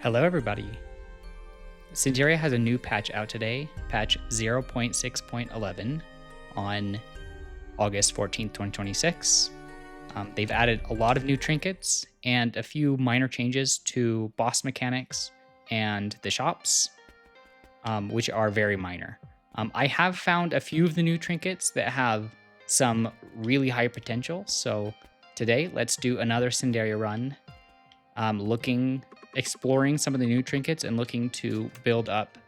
Hello everybody! Cinderia has a new patch out today, patch 0.6.11 on August 14th, 2026. They've added a lot of new trinkets and a few minor changes to boss mechanics and the shops, which are very minor. I have found a few of the new trinkets that have some really high potential, so today let's do another Cinderia run, exploring some of the new trinkets and looking to build up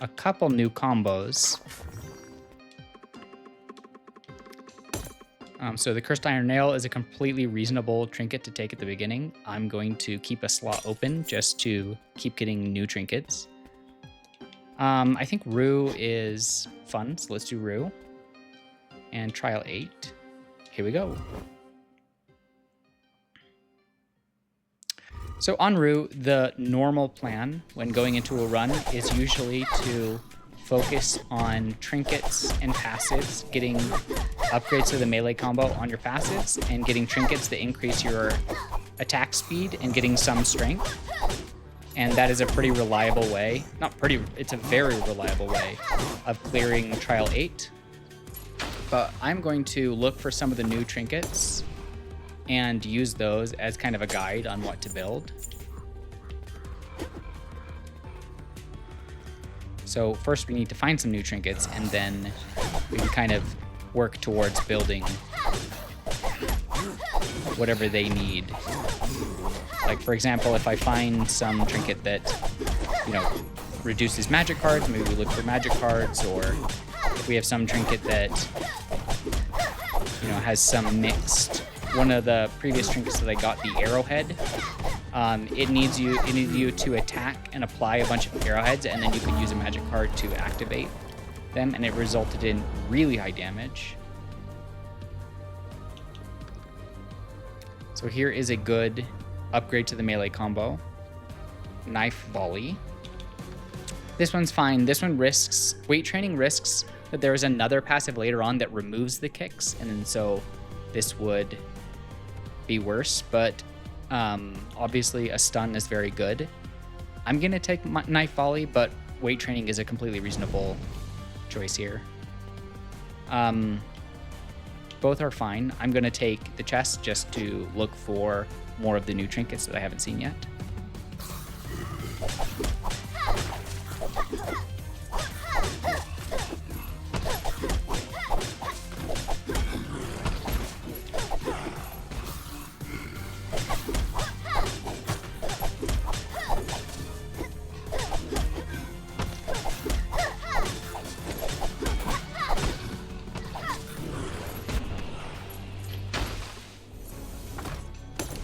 a couple new combos. So the Cursed Iron Nail is a completely reasonable trinket to take at the beginning. I'm going to keep a slot open just to keep getting new trinkets. I think Rue is fun, so let's do Rue. And Trial 8. Here we go. So on Rue, the normal plan when going into a run is usually to focus on trinkets and passives, getting upgrades to the melee combo on your passives, and getting trinkets that increase your attack speed and getting some strength. And that is a pretty reliable way, it's a very reliable way of clearing Trial 8. But I'm going to look for some of the new trinkets and use those as kind of a guide on what to build. So first we need to find some new trinkets, and then we can kind of work towards building whatever they need. Like for example, if I find some trinket that, reduces magic cards, maybe we look for magic cards, or if we have some trinket that, has some mixed. One of the previous trinkets that I got, the Arrowhead, it needs you to attack and apply a bunch of arrowheads, and then you can use a magic card to activate them, and it resulted in really high damage. So here is a good upgrade to the melee combo. Knife Volley. This one's fine. This one weight training risks that there is another passive later on that removes the kicks, and then so this would be worse, but obviously a stun is very good. I'm gonna take Knife Volley, but weight training is a completely reasonable choice here. Both are fine. I'm gonna take the chest just to look for more of the new trinkets that I haven't seen yet.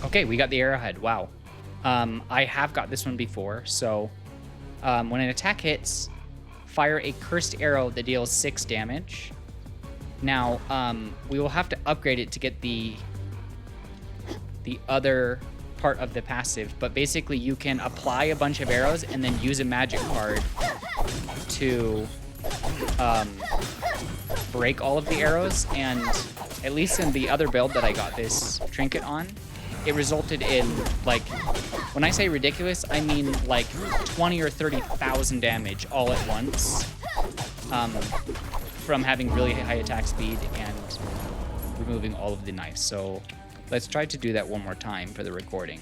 Okay, we got the Arrowhead. Wow. I have got this one before. So when an attack hits, fire a Cursed Arrow that deals 6 damage. Now, we will have to upgrade it to get the other part of the passive. But basically, you can apply a bunch of arrows and then use a magic card to break all of the arrows. And at least in the other build that I got this trinket on, it resulted in, when I say ridiculous, I mean 20 or 30,000 damage all at once from having really high attack speed and removing all of the knives. So let's try to do that one more time for the recording.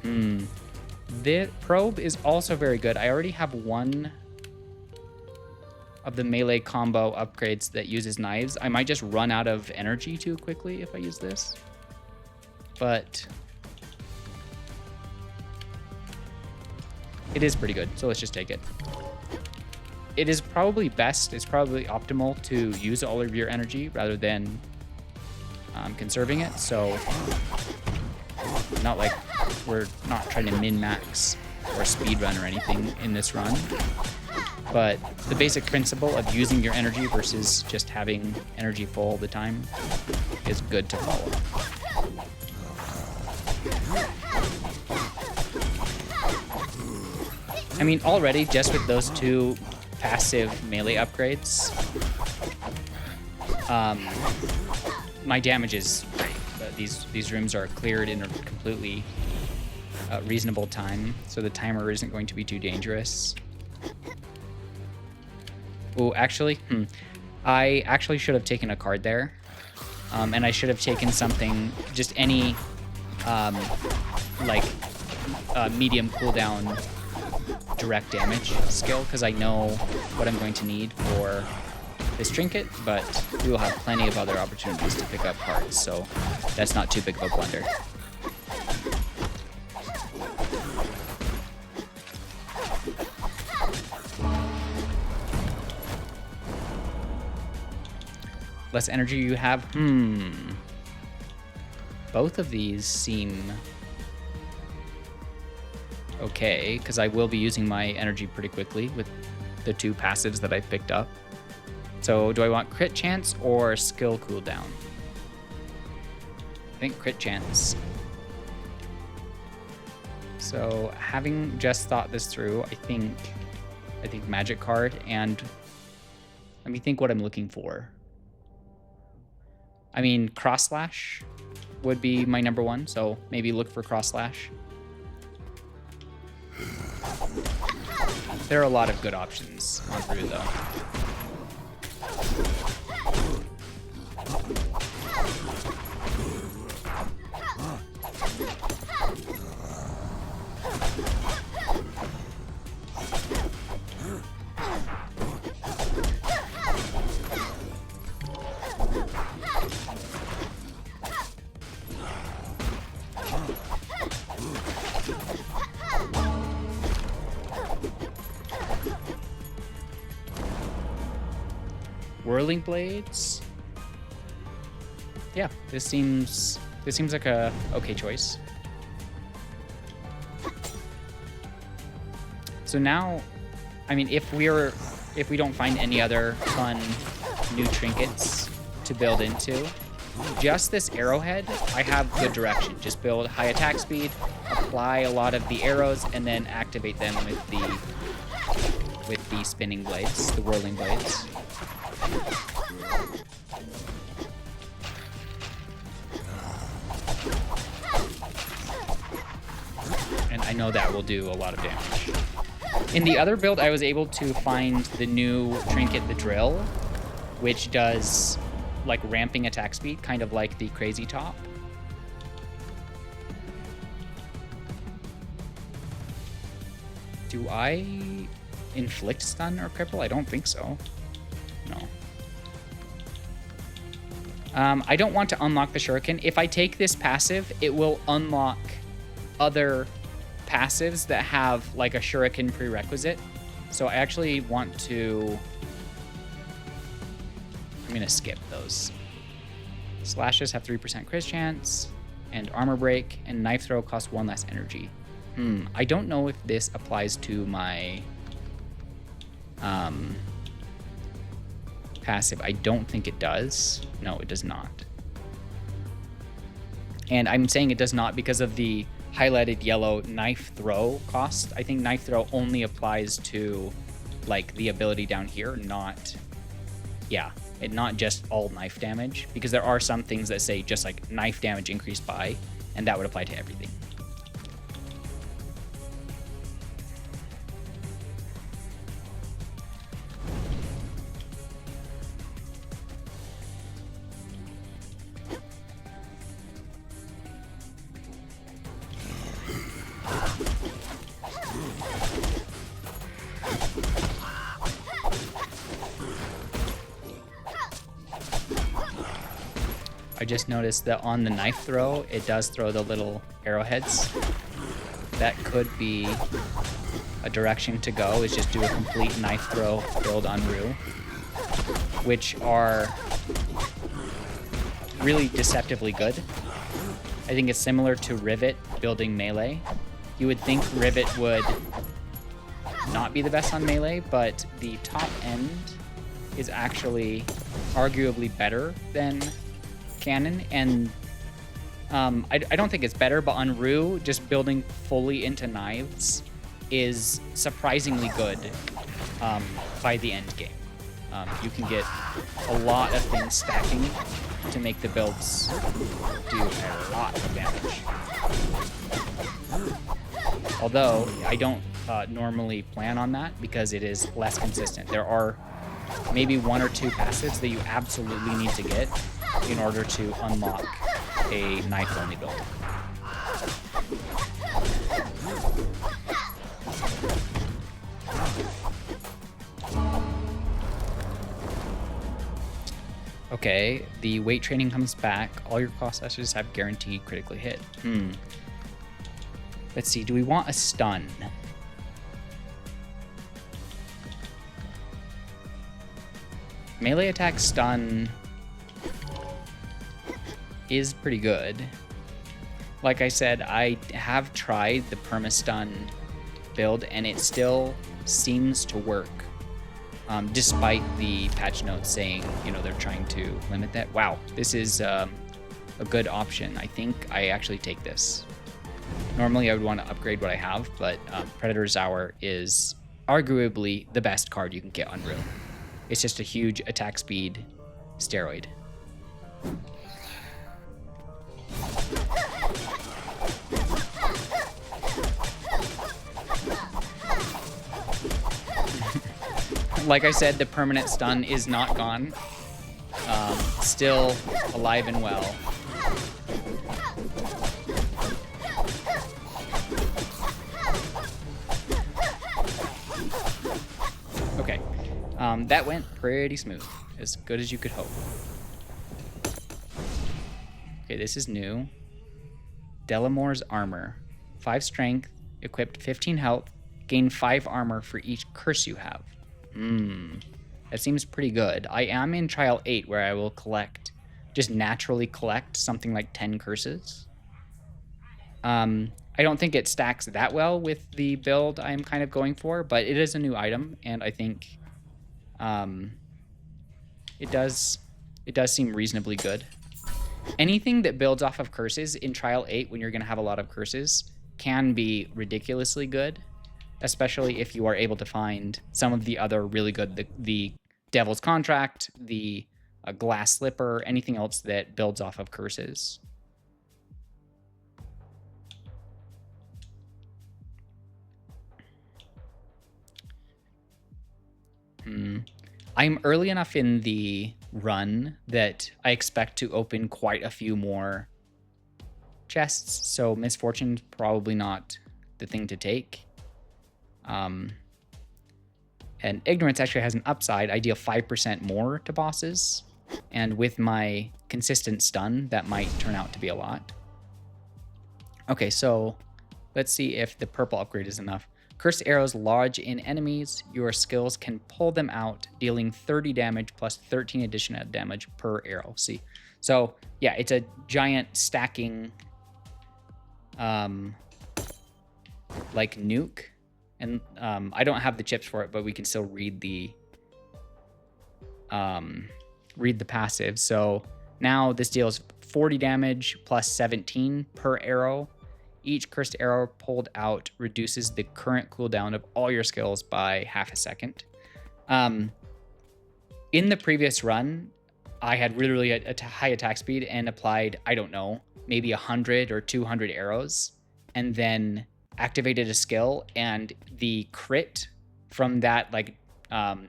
The probe is also very good. I already have one of the melee combo upgrades that uses knives. I might just run out of energy too quickly if I use this. But it is pretty good, so let's just take it. It is probably it's probably optimal to use all of your energy rather than conserving it. So not like we're not trying to min-max or speedrun or anything in this run. But the basic principle of using your energy versus just having energy full all the time is good to follow. I mean, already just with those two passive melee upgrades, my damage is great. These rooms are cleared in a completely reasonable time, so the timer isn't going to be too dangerous. Oh, actually, I actually should have taken a card there. And I should have taken something, just any, medium cooldown direct damage skill, because I know what I'm going to need for this trinket, but we will have plenty of other opportunities to pick up cards, so that's not too big of a blunder. Less energy you have? Both of these seem okay, because I will be using my energy pretty quickly with the 2 passives that I picked up. So do I want crit chance or skill cooldown? I think crit chance. So having just thought this through, I think magic card, and let me think what I'm looking for. I mean, cross slash would be my number 1, so maybe look for cross slash. There are a lot of good options on Rue, though. Whirling blades. Yeah, this seems like a okay choice. So now, I mean, if we don't find any other fun new trinkets to build into, just this arrowhead, I have good direction. Just build high attack speed, apply a lot of the arrows, and then activate them with the spinning blades, the whirling blades. And I know that will do a lot of damage. In the other build, I was able to find the new trinket, the drill, which does like ramping attack speed, kind of like the crazy top. Do I inflict stun or cripple? I don't think so. No. I don't want to unlock the shuriken. If I take this passive, it will unlock other passives that have like a shuriken prerequisite. So I actually want to... I'm going to skip those. Slashes have 3% crit chance, and armor break, and knife throw costs 1 less energy. I don't know if this applies to my passive. I don't think it does. No, it does not. And I'm saying it does not because of the highlighted yellow knife throw cost. I think knife throw only applies to like the ability down here, not just all knife damage, because there are some things that say just like knife damage increased by, and that would apply to everything. I just noticed that on the knife throw, it does throw the little arrowheads. That could be a direction to go, is just do a complete knife throw build on Rue, which are really deceptively good. I think it's similar to Rivet building melee. You would think Rivet would not be the best on melee, but the top end is actually arguably better than Cannon, and I don't think it's better, but on Rue, just building fully into knives is surprisingly good by the end game. You can get a lot of things stacking to make the builds do a lot of damage. Although I don't normally plan on that because it is less consistent. There are maybe 1 or 2 passives that you absolutely need to get in order to unlock a knife-only build. Okay, the weight training comes back. All your class slashes have guaranteed critically hit. Let's see, do we want a stun? Melee attack stun is pretty good. Like I said, I have tried the perma-stun build and it still seems to work. Despite the patch notes saying, you know, they're trying to limit that. Wow, this is a good option. I think I actually take this. Normally I would want to upgrade what I have, but Predator's Hour is arguably the best card you can get on Rue. It's just a huge attack speed steroid. Like I said, the permanent stun is not gone. Still alive and well. Okay, that went pretty smooth. As good as you could hope. Okay, this is new. Delamore's Armor. 5 strength, equipped 15 health, gain 5 armor for each curse you have. That seems pretty good. I am in Trial 8 where I will just naturally collect something like 10 curses. I don't think it stacks that well with the build I'm kind of going for, but it is a new item, and I think it does seem reasonably good. Anything that builds off of curses in Trial 8 when you're going to have a lot of curses can be ridiculously good. Especially if you are able to find some of the other really good, the Devil's Contract, the Glass Slipper, anything else that builds off of curses. I'm early enough in the run that I expect to open quite a few more chests, so Misfortune's probably not the thing to take. And Ignorance actually has an upside. I deal 5% more to bosses, and with my consistent stun, that might turn out to be a lot. Okay, so let's see if the purple upgrade is enough. Cursed arrows lodge in enemies. Your skills can pull them out, dealing 30 damage plus 13 additional damage per arrow. See, so yeah, it's a giant stacking, like Nuke. And I don't have the chips for it, but we can still read the passive. So now this deals 40 damage plus 17 per arrow. Each cursed arrow pulled out reduces the current cooldown of all your skills by half a second. In the previous run, I had really a high attack speed and applied, I don't know, maybe 100 or 200 arrows, and then activated a skill, and the crit from that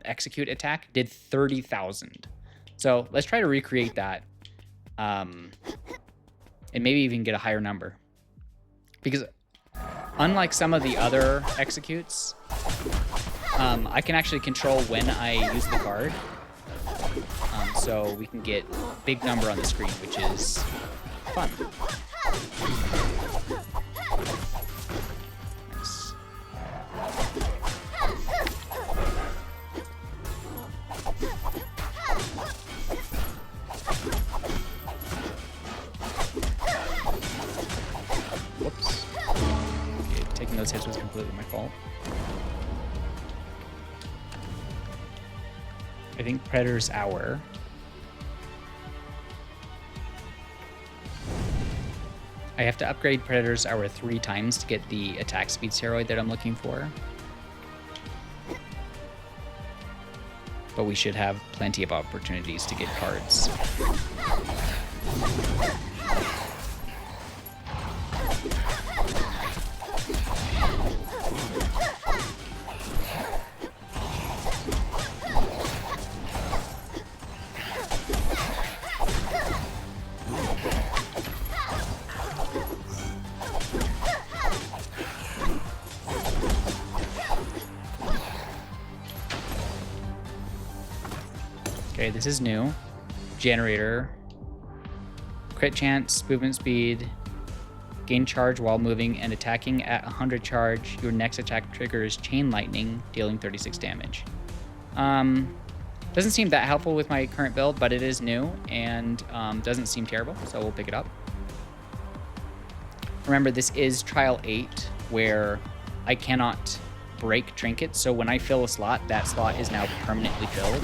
execute attack did 30,000. So let's try to recreate that, and maybe even get a higher number, because unlike some of the other executes, I can actually control when I use the card, so we can get big number on the screen, which is fun. Whoops. Okay, taking those hits was completely my fault. I think Predator's Hour. I have to upgrade Predator's Hour 3 times to get the attack speed steroid that I'm looking for. But we should have plenty of opportunities to get cards. Okay, this is new. Generator. Crit chance, movement speed. Gain charge while moving and attacking at 100 charge. Your next attack triggers Chain Lightning, dealing 36 damage. Doesn't seem that helpful with my current build, but it is new and doesn't seem terrible, so we'll pick it up. Remember, this is Trial 8, where I cannot break trinkets, so when I fill a slot, that slot is now permanently filled.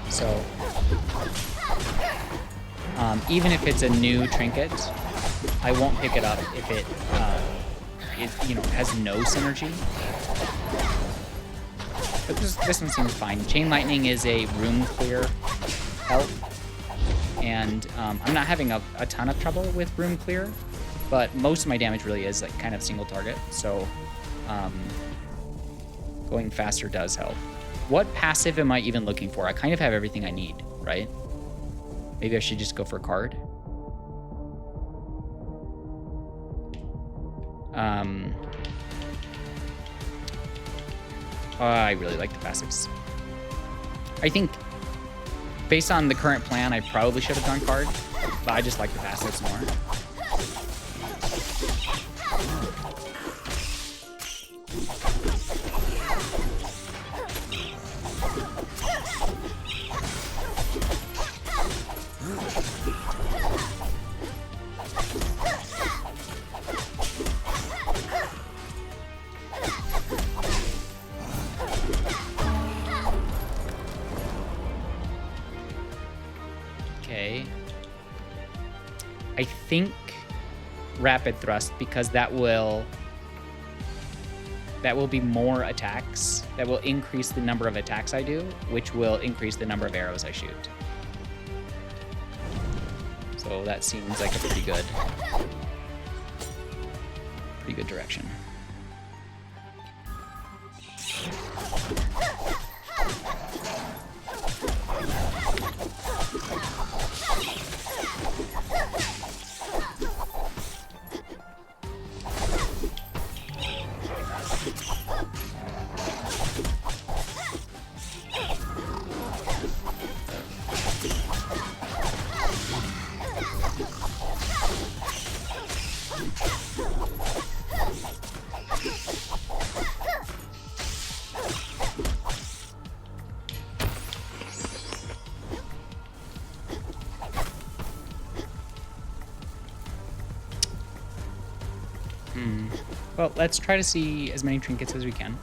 So, even if it's a new trinket, I won't pick it up if it, has no synergy. But this one seems fine. Chain Lightning is a room clear help, and I'm not having a ton of trouble with room clear, but most of my damage really is like kind of single target, so going faster does help. What passive am I even looking for? I kind of have everything I need, right? Maybe I should just go for a card. I really like the passives. I think, based on the current plan, I probably should have gone card, but I just like the passives more. I think Rapid Thrust, because that will be more attacks. That will increase the number of attacks I do, which will increase the number of arrows I shoot. So that seems like a pretty good direction. Well, let's try to see as many trinkets as we can.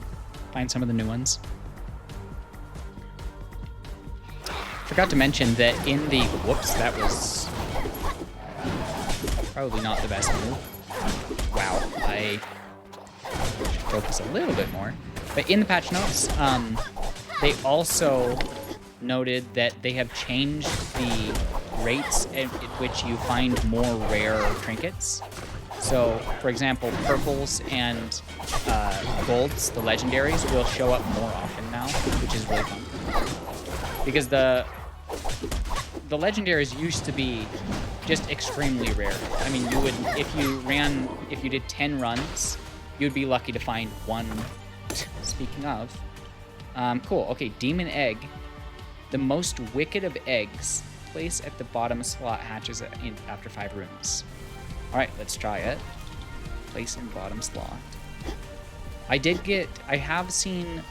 Find some of the new ones. Forgot to mention that in the... Whoops, that was probably not the best move. Wow, I should focus a little bit more. But in the patch notes, they also noted that they have changed the rates at which you find more rare trinkets. So, for example, purples and golds, the legendaries, will show up more often now, which is really fun. Because the legendaries used to be just extremely rare. I mean, you would, if you did 10 runs, you'd be lucky to find one. Speaking of, cool. Okay, Demon Egg. The most wicked of eggs. Place at the bottom slot hatches after 5 rooms. All right, let's try it. Place in bottom slot. I have seen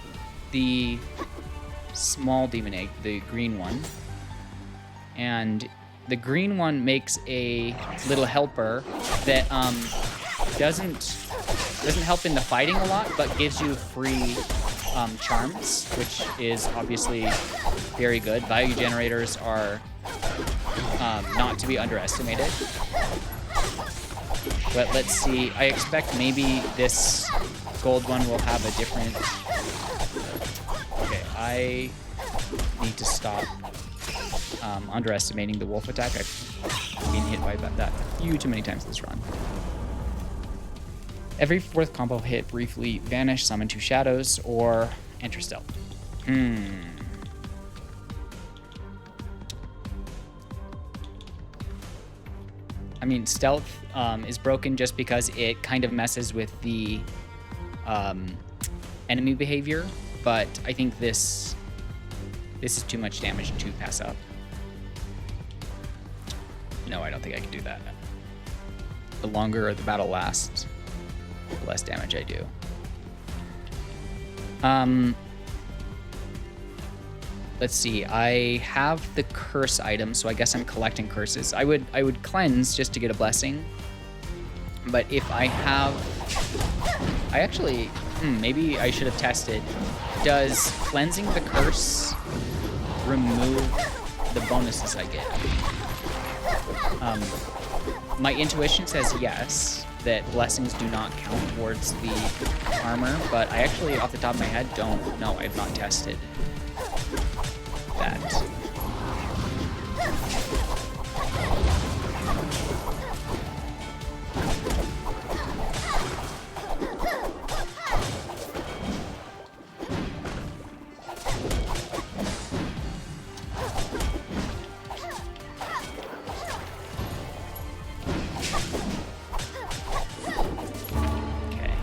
the small demon egg, the green one. And the green one makes a little helper that doesn't help in the fighting a lot, but gives you free charms, which is obviously very good. Value generators are not to be underestimated. But let's see. I expect maybe this gold one will have a different... Okay, I need to stop underestimating the wolf attack. I've been hit by that a few too many times this run. Every 4th combo hit, briefly vanish, summon 2 shadows, or enter stealth. I mean, stealth is broken just because it kind of messes with the enemy behavior, but I think this is too much damage to pass up. No, I don't think I can do that. The longer the battle lasts, the less damage I do. Let's see. I have the curse item, so I guess I'm collecting curses. I would cleanse just to get a blessing. But if I have... I actually... maybe I should have tested. Does cleansing the curse remove the bonuses I get? My intuition says yes, that blessings do not count towards the armor, but I actually, off the top of my head, don't know. I have not tested that. Okay.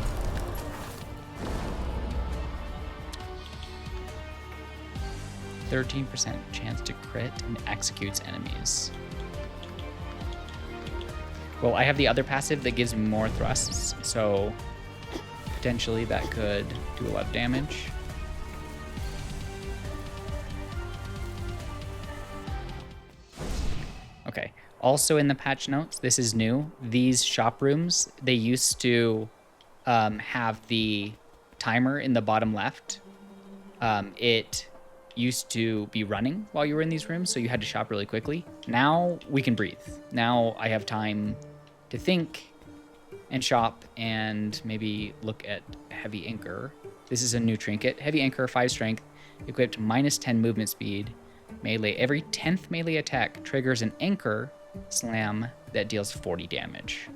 13% chance to crit and executes enemies. Well, I have the other passive that gives me more thrusts, so potentially that could do a lot of damage. Okay. Also in the patch notes, this is new. These shop rooms, they used to have the timer in the bottom left. It used to be running while you were in these rooms, so you had to shop really quickly. Now we can breathe. Now I have time to think and shop and maybe look at Heavy Anchor. This is a new trinket. Heavy Anchor, 5 strength, equipped -10 movement speed. Melee. Every 10th melee attack triggers an anchor slam that deals 40 damage.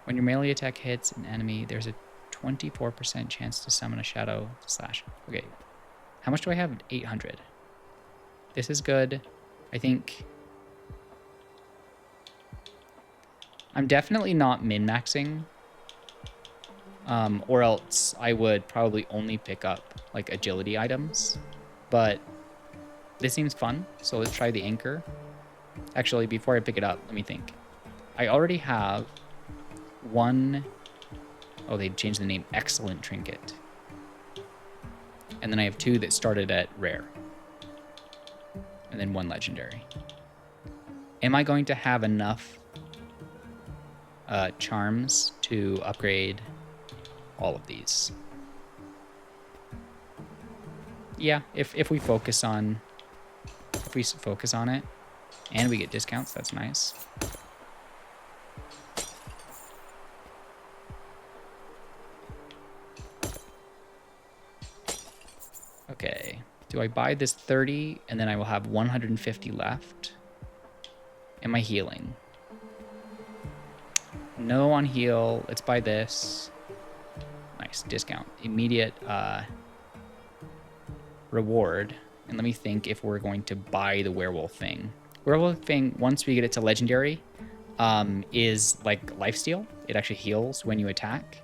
When your melee attack hits an enemy, there's a 24% chance to summon a shadow slash. Okay. How much do I have? 800. This is good. I think I'm definitely not min-maxing. Or else I would probably only pick up like agility items. But this seems fun, so let's try the anchor. Actually, before I pick it up, let me think. I already have one... Oh, they changed the name. Excellent Trinket. And then I have 2 that started at rare. And then 1 legendary. Am I going to have enough charms to upgrade all of these? Yeah, if we focus on... If we focus on it, and we get discounts, that's nice. Okay, do I buy this 30 and then I will have 150 left? Am I healing? No on heal. Let's buy this. Nice, discount. Immediate reward. And let me think if we're going to buy the werewolf thing. Werewolf thing, once we get it to legendary, is like lifesteal. It actually heals when you attack,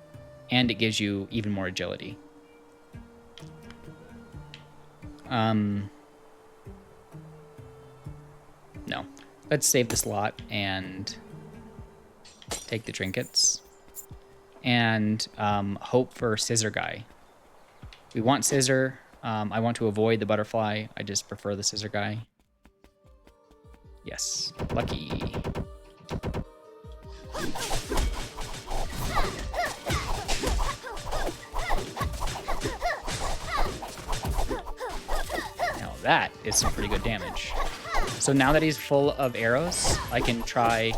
and it gives you even more agility. No. Let's save the slot and take the trinkets. And hope for Scissor Guy. We want Scissor. I want to avoid the butterfly. I just prefer the Scissor Guy. Yes. Lucky. Now that is some pretty good damage. So now that he's full of arrows, I can try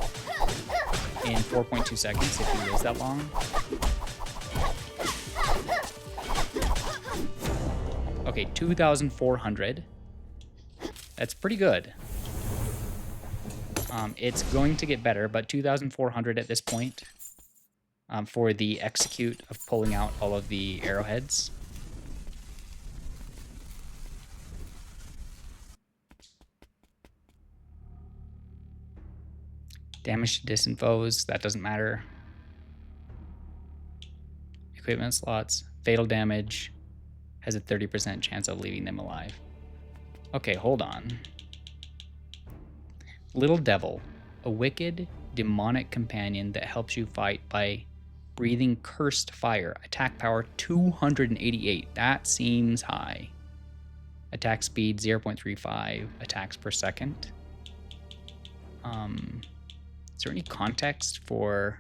in 4.2 seconds if he lives that long. Okay, 2,400. That's pretty good. It's going to get better, but 2,400 at this point for the execute of pulling out all of the arrowheads. Damage to distant foes, that doesn't matter. Equipment slots, fatal damage, has a 30% chance of leaving them alive. Okay, hold on. Little Devil, a wicked, demonic companion that helps you fight by breathing cursed fire. Attack power 288. That seems high. Attack speed 0.35 attacks per second. Is there any context for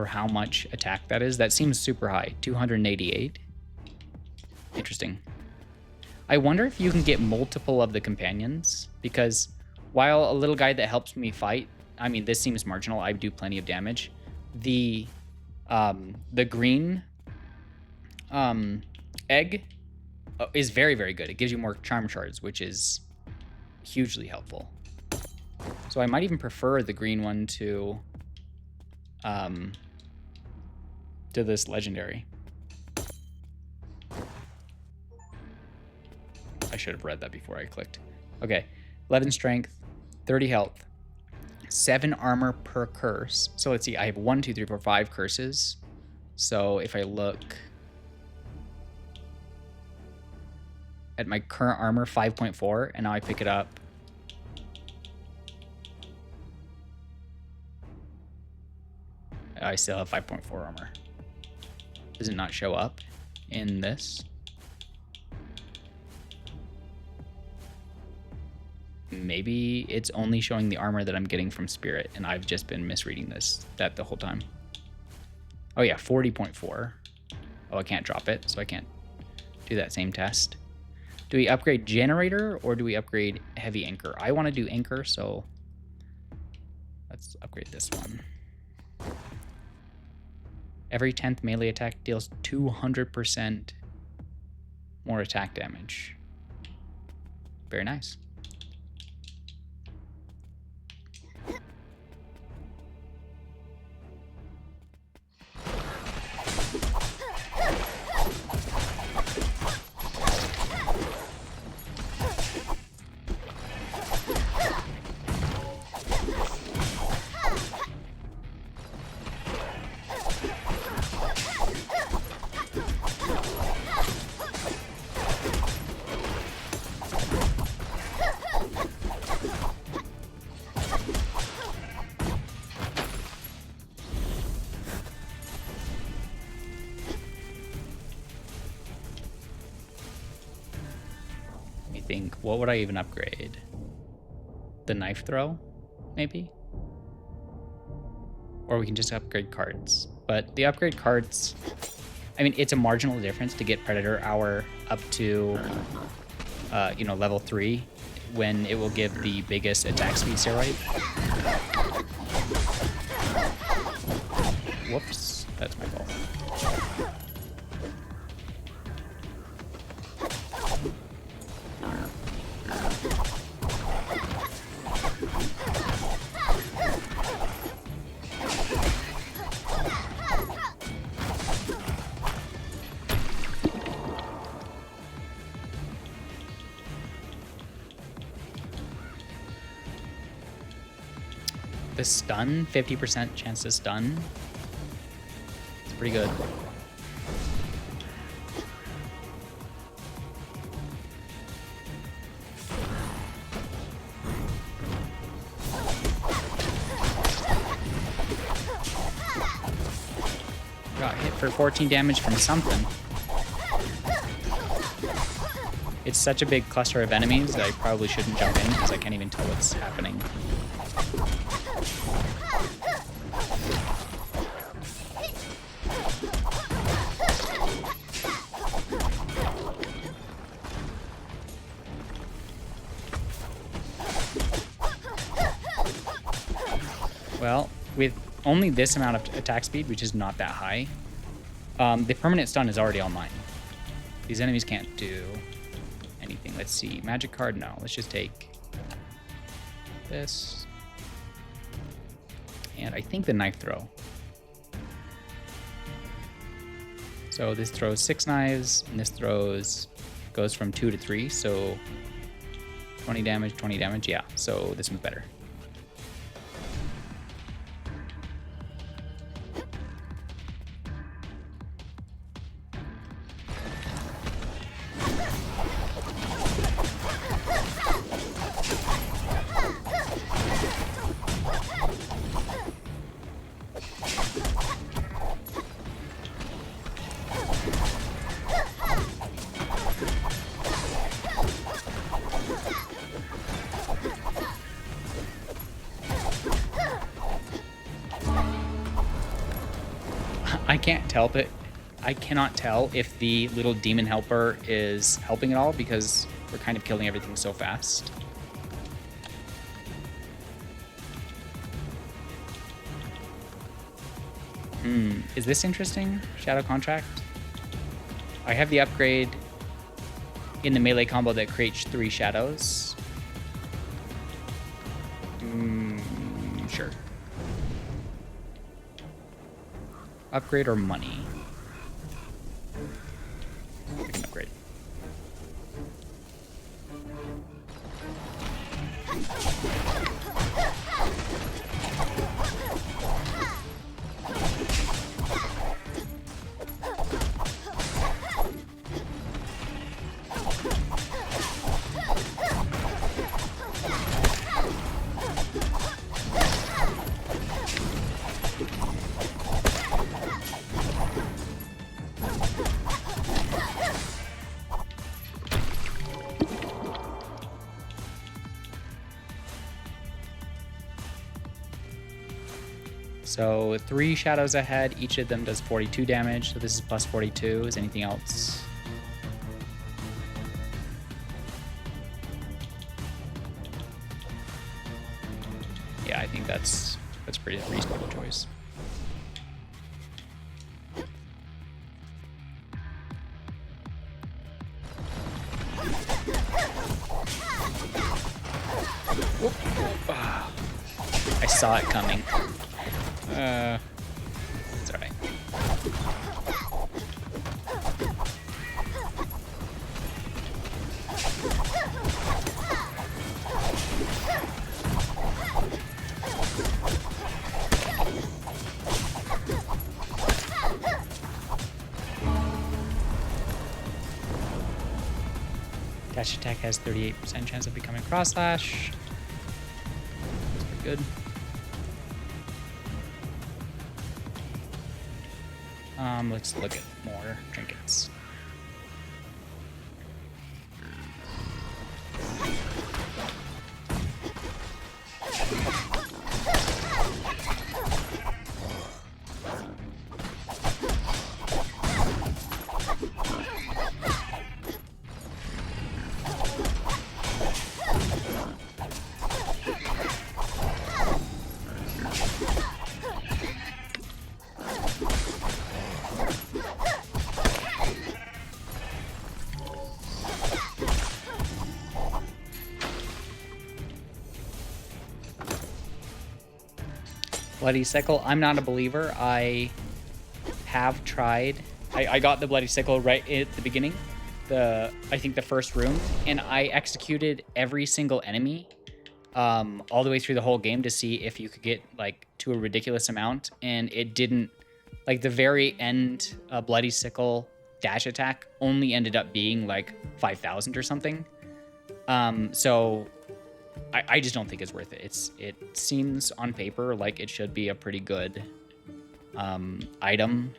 how much attack that is? That seems super high. 288. Interesting. I wonder if you can get multiple of the companions, because while a little guy that helps me fight, I mean, this seems marginal. I do plenty of damage. The green egg is very, very good. It gives you more charm shards, which is hugely helpful. So I might even prefer the green one to this legendary. I should have read that before I clicked. Okay, 11 strength, 30 health, 7 armor per curse. So let's see, I have 1, 2, 3, 4, 5 curses. So if I look at my current armor, 5.4, and now I pick it up. I still have 5.4 armor. Does it not show up in this? Maybe it's only showing the armor that I'm getting from Spirit, and I've just been misreading that the whole time. Oh yeah, 40.4. Oh, I can't drop it, so I can't do that same test. Do we upgrade Generator, or do we upgrade Heavy Anchor? I want to do Anchor, so let's upgrade this one. Every 10th melee attack deals 200% more attack damage. Very nice. Think, what would I even upgrade? The knife throw, maybe? Or we can just upgrade cards. But the upgrade cards, I mean, it's a marginal difference to get Predator Hour up to, level 3, when it will give the biggest attack speed steroid. Whoops, that's my fault. The stun, 50% chance to stun. It's pretty good. Got hit for 14 damage from something. It's such a big cluster of enemies that I probably shouldn't jump in because I can't even tell what's happening. Well, with only this amount of attack speed, which is not that high, the permanent stun is already on mine. These enemies can't do anything. Let's see. Magic card? No. Let's just take this. And I think the knife throw. So this throws 6 knives, and this throws goes from 2 to 3, so 20 damage, yeah. So this one's better. I cannot tell if the little demon helper is helping at all because we're kind of killing everything so fast. Is this interesting? Shadow Contract? I have the upgrade in the melee combo that creates 3 shadows. Sure. Upgrade or money? I can upgrade. So 3 shadows ahead, each of them does 42 damage, so this is plus 42. Is anything else? Yeah, I think that's pretty reasonable choice. Whoop. Ah. I saw it coming. It's alright. Dash attack has 38% chance of becoming cross slash. That's pretty good. Let's look at more trinkets. Bloody Sickle, I'm not a believer. I have tried. I got the Bloody Sickle right at the beginning, I think the first room, and I executed every single enemy all the way through the whole game to see if you could get like to a ridiculous amount, and it didn't. Like the very end Bloody Sickle dash attack only ended up being like 5,000 or something. So I just don't think it's worth it. It seems on paper like it should be a pretty good item,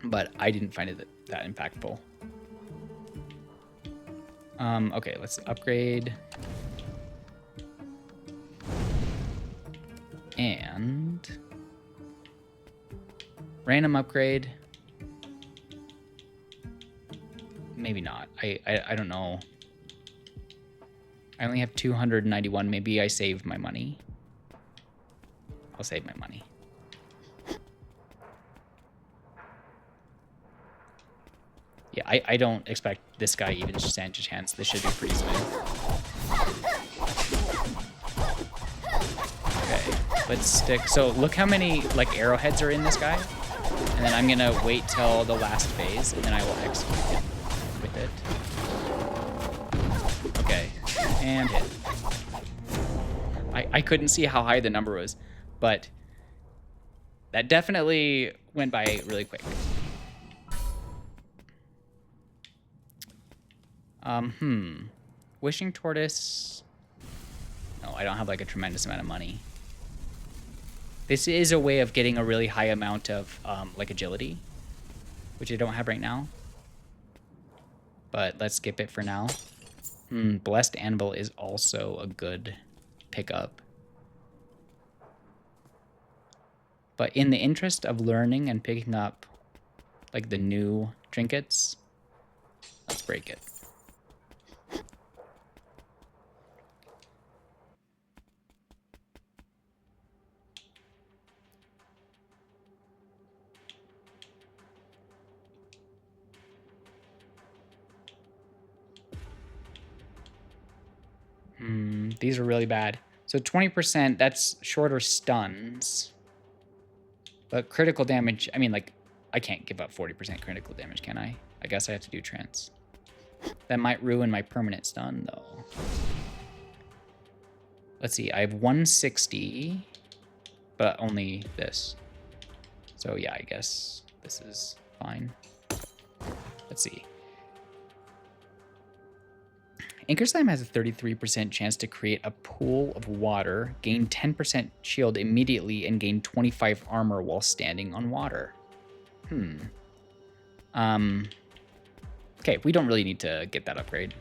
but I didn't find it that impactful. Okay, let's upgrade. And random upgrade. Maybe not. I don't know. I only have 291. Maybe I save my money. I'll save my money. Yeah, I don't expect this guy even to stand a chance. This should be pretty smooth. Okay, let's stick. So look how many like arrowheads are in this guy. And then I'm gonna wait till the last phase and then I will execute it with it. And hit. I couldn't see how high the number was, but that definitely went by really quick. Wishing Tortoise. No, I don't have like a tremendous amount of money. This is a way of getting a really high amount of like agility, which I don't have right now. But let's skip it for now. Blessed Anvil is also a good pickup. But in the interest of learning and picking up like the new trinkets, let's break it. These are really bad. So 20%, that's shorter stuns. But critical damage, I mean, like, I can't give up 40% critical damage, can I? I guess I have to do trance. That might ruin my permanent stun, though. Let's see, I have 160, but only this. So yeah, I guess this is fine. Let's see. Anchor Slime has a 33% chance to create a pool of water, gain 10% shield immediately, and gain 25 armor while standing on water. Okay, we don't really need to get that upgrade.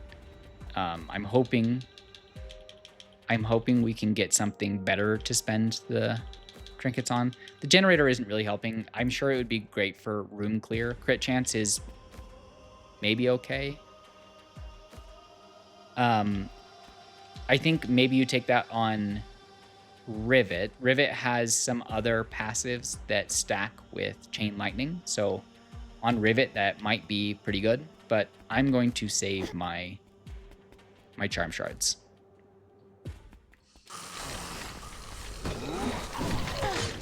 I'm hoping we can get something better to spend the trinkets on. The generator isn't really helping. I'm sure it would be great for room clear. Crit chance is maybe okay. I think maybe you take that on Rivet. Rivet has some other passives that stack with Chain Lightning. So on Rivet, that might be pretty good. But I'm going to save my Charm Shards.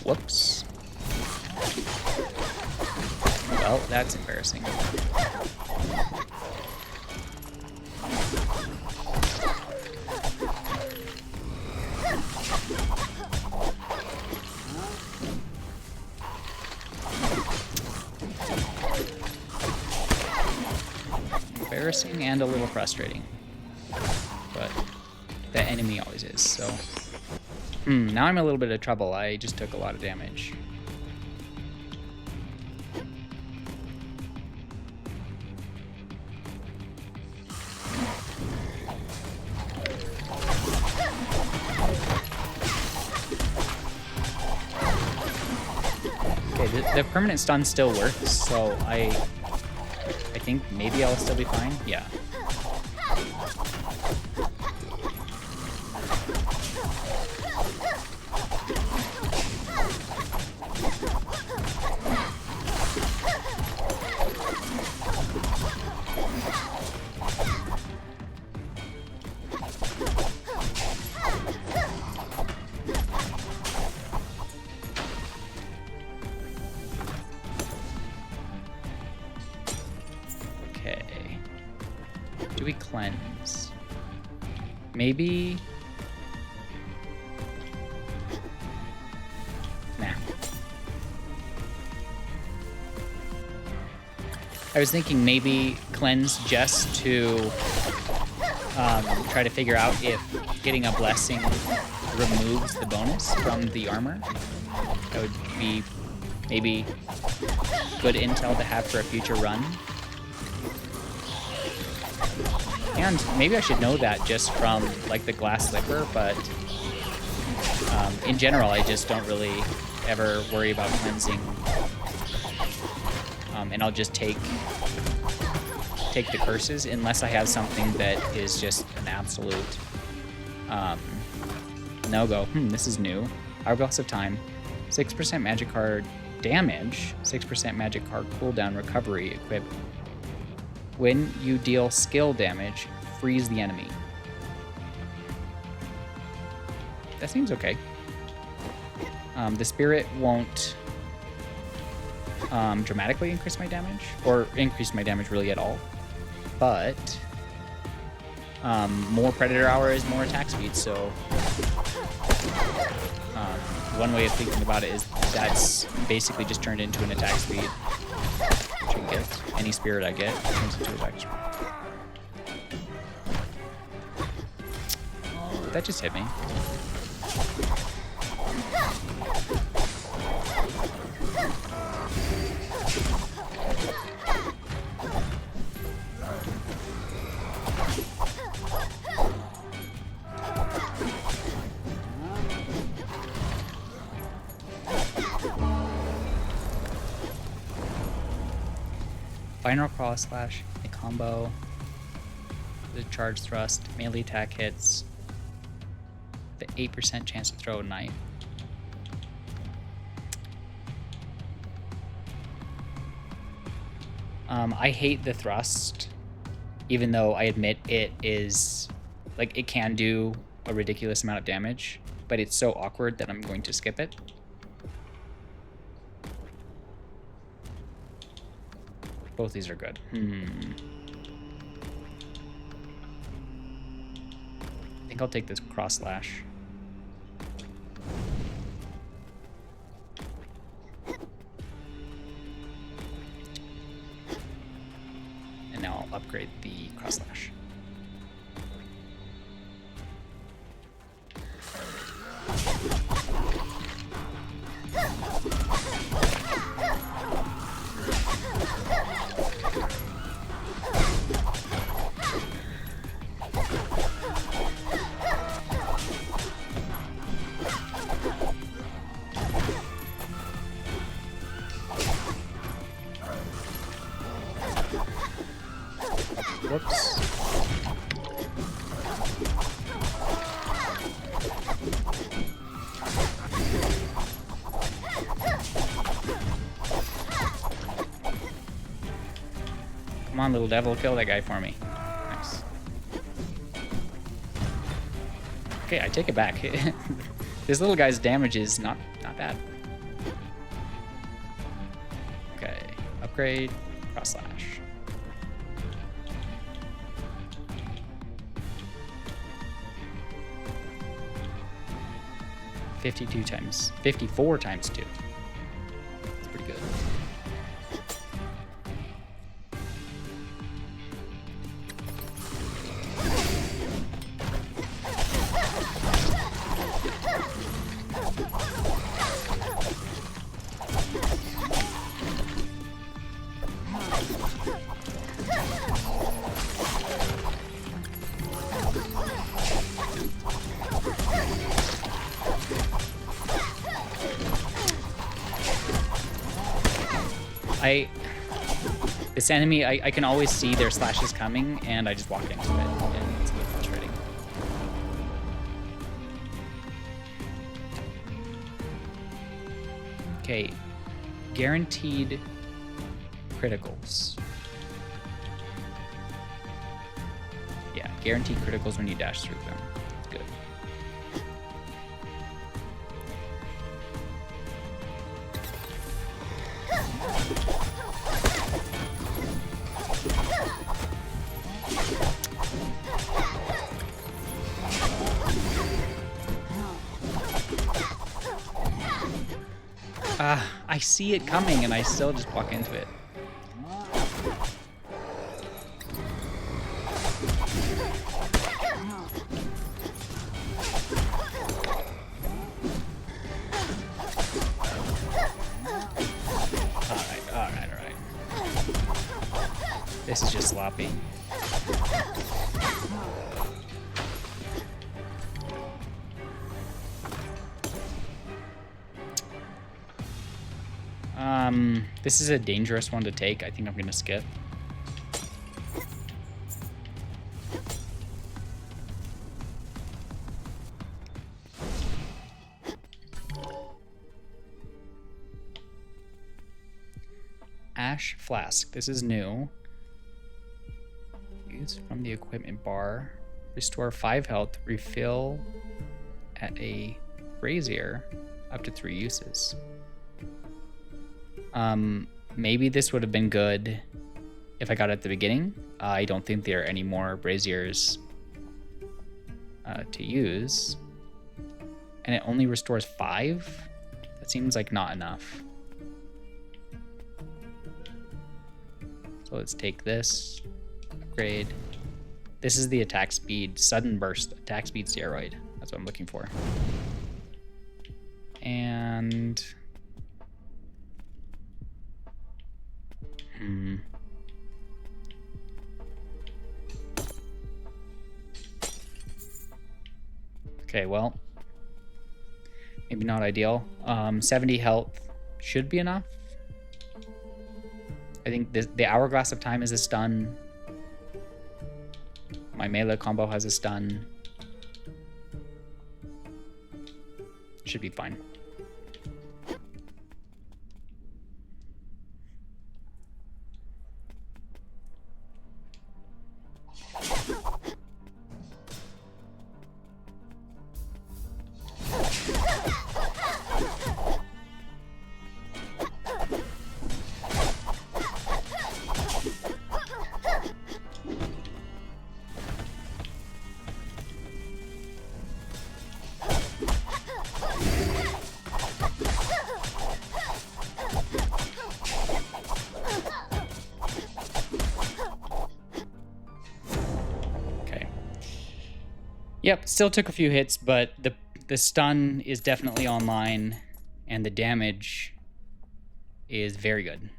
Whoops. Well, that's embarrassing. Embarrassing and a little frustrating, but the enemy always is. So now I'm in a little bit of trouble. I just took a lot of damage. Okay, the permanent stun still works, so I think maybe I'll still be fine. Yeah. Maybe... Nah. I was thinking maybe cleanse just to try to figure out if getting a blessing removes the bonus from the armor. That would be maybe good intel to have for a future run. And maybe I should know that just from like the glass slipper, but in general, I just don't really ever worry about cleansing. And I'll just take the curses unless I have something that is just an absolute no-go. This is new. Hourglass of Time, 6% magic card damage, 6% magic card cooldown recovery equipped. When you deal skill damage, freeze the enemy. That seems okay. The spirit won't dramatically increase my damage, or increase my damage really at all. But More Predator Hour is more attack speed, so one way of thinking about it is that's basically just turned into an attack speed trinket. Any spirit I get turns into attack speed. Oh, that just hit me. Final cross slash, a combo, the charge thrust, melee attack hits, the 8% chance to throw a knife. I hate the thrust, even though I admit it is, like, it can do a ridiculous amount of damage, but it's so awkward that I'm going to skip it. Both these are good. I think I'll take this cross slash. And now I'll upgrade the cross slash. Whoops. Come on, little devil, kill that guy for me. Nice. Okay, I take it back. This little guy's damage is not bad. Okay, upgrade, cross slash. 54 times 2. That's pretty good. This enemy, I can always see their slashes coming, and I just walk into it, and it's a little frustrating. Okay, guaranteed criticals. Yeah, guaranteed criticals when you dash through them. It's good. I see it coming and I still just walk into it. Alright. This is just sloppy. This is a dangerous one to take. I think I'm gonna skip. Ash Flask. This is new. Use from the equipment bar. Restore 5 health. Refill at a brazier. Up to 3 uses. Maybe this would have been good if I got it at the beginning. I don't think there are any more braziers to use. And it only restores 5? That seems like not enough. So let's take this, upgrade. This is the attack speed, sudden burst, attack speed steroid. That's what I'm looking for. And... Okay, well, maybe not ideal. 70 health should be enough. I think the Hourglass of Time is a stun. My melee combo has a stun. Should be fine. Yep, still took a few hits, but the stun is definitely online, and the damage is very good.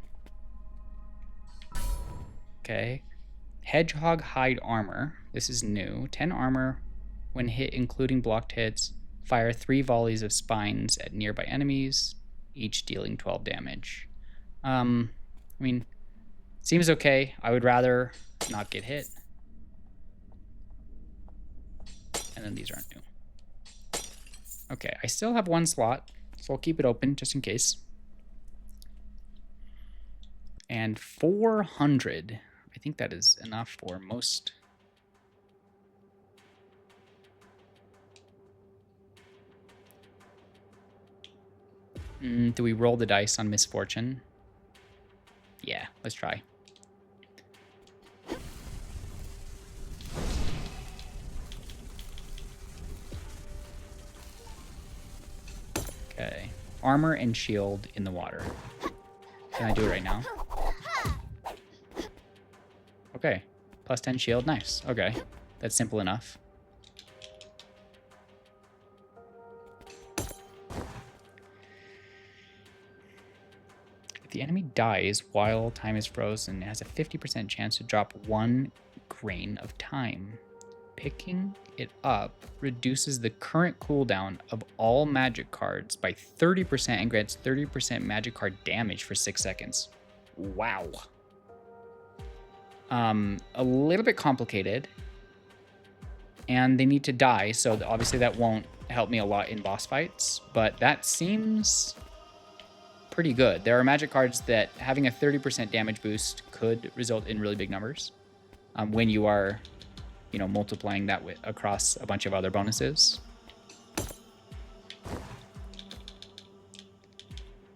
Okay. Hedgehog Hide Armor. This is new. 10 armor when hit, including blocked hits. Fire 3 volleys of spines at nearby enemies, each dealing 12 damage. I mean, seems okay. I would rather not get hit. And then these aren't new. Okay, I still have 1 slot, so I'll keep it open just in case. And 400. I think that is enough for most. Do we roll the dice on misfortune? Yeah, let's try. Okay. Armor and shield in the water. Can I do it right now? Okay. Plus 10 shield. Nice. Okay. That's simple enough. If the enemy dies while time is frozen, it has a 50% chance to drop 1 grain of time. Picking it up reduces the current cooldown of all magic cards by 30% and grants 30% magic card damage for 6 seconds. Wow. A little bit complicated. And they need to die, so obviously that won't help me a lot in boss fights, but that seems pretty good. There are magic cards that having a 30% damage boost could result in really big numbers when you are, you know, multiplying that across a bunch of other bonuses.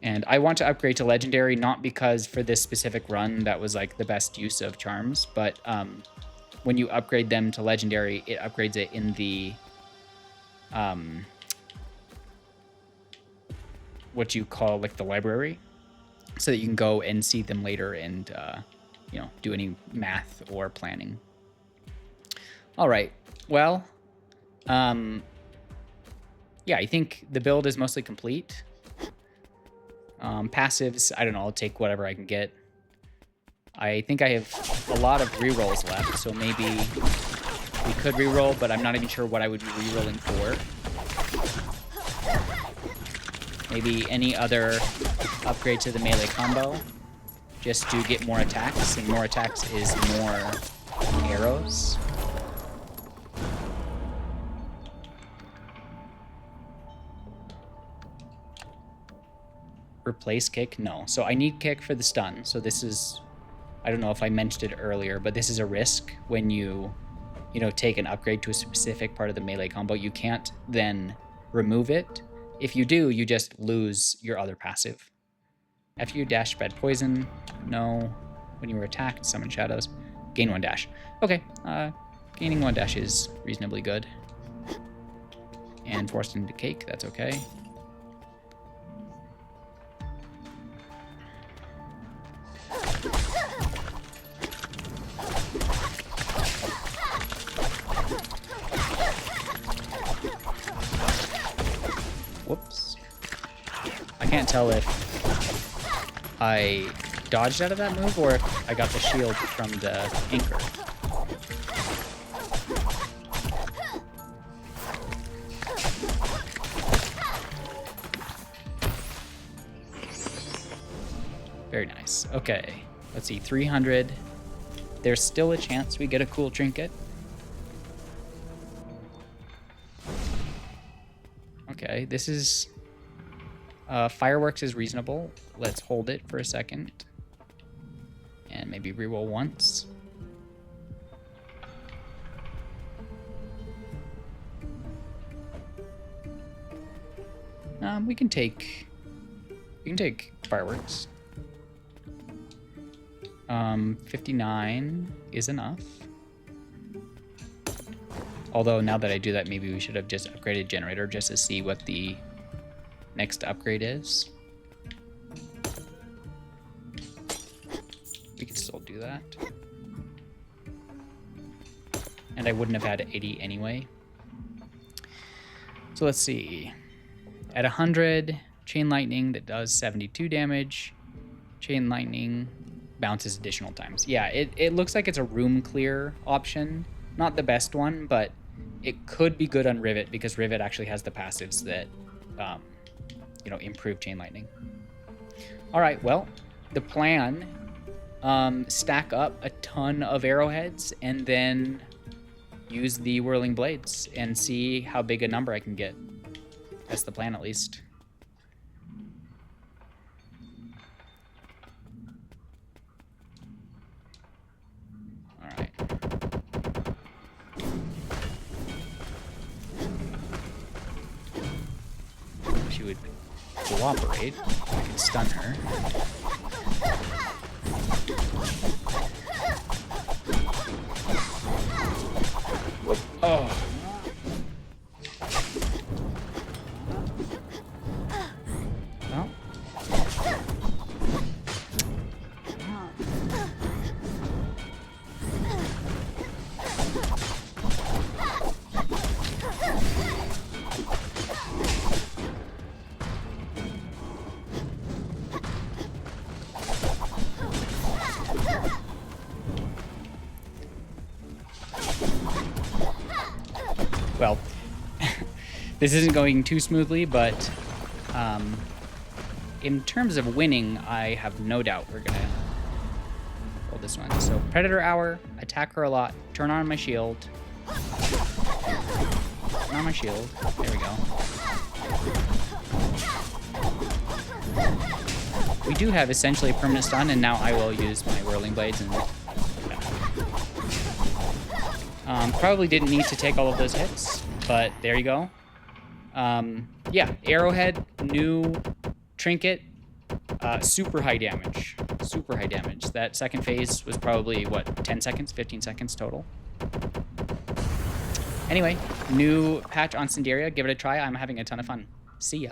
And I want to upgrade to Legendary, not because for this specific run that was like the best use of charms, but when you upgrade them to Legendary, it upgrades it in the what you call like the library, so that you can go and see them later and you know, do any math or planning. All right, well, yeah, I think the build is mostly complete. Passives, I don't know, I'll take whatever I can get. I think I have a lot of rerolls left, so maybe we could reroll, but I'm not even sure what I would be rerolling for. Maybe any other upgrade to the melee combo, just to get more attacks, and more attacks is more arrows. Replace kick? No. So I need kick for the stun. So this is, I don't know if I mentioned it earlier, but this is a risk when you know, take an upgrade to a specific part of the melee combo. You can't then remove it. If you do, you just lose your other passive. After you dash, spread poison. No. When you were attacked, summon shadows. Gain 1 dash. Okay. Gaining 1 dash is reasonably good. And forced into cake, that's okay. Whoops. I can't tell if I dodged out of that move or if I got the shield from the anchor. Very nice. Okay, let's see, 300. There's still a chance we get a cool trinket. Okay, this is... fireworks is reasonable. Let's hold it for a second. And maybe reroll once. We can take fireworks. 59 is enough. Although now that I do that, maybe we should have just upgraded generator just to see what the next upgrade is. We can still do that. And I wouldn't have had 80 anyway. So let's see. At 100, chain lightning that does 72 damage. Chain lightning bounces additional times. Yeah, it looks like it's a room clear option. Not the best one, but it could be good on Rivet because Rivet actually has the passives that, you know, improve chain lightning. All right, well, the plan, stack up a ton of arrowheads and then use the whirling blades and see how big a number I can get. That's the plan, at least. All right. She would cooperate. I can stun her. Oh. Well. Well, this isn't going too smoothly, but in terms of winning, I have no doubt we're gonna hold this one. So Predator Hour, attack her a lot, turn on my shield. Turn on my shield. There we go. We do have essentially a permanent stun, and now I will use my whirling blades and probably didn't need to take all of those hits, but there you go. Yeah, arrowhead, new trinket, super high damage. Super high damage. That second phase was probably, what, 10 seconds, 15 seconds total? Anyway, new patch on Cinderia. Give it a try. I'm having a ton of fun. See ya.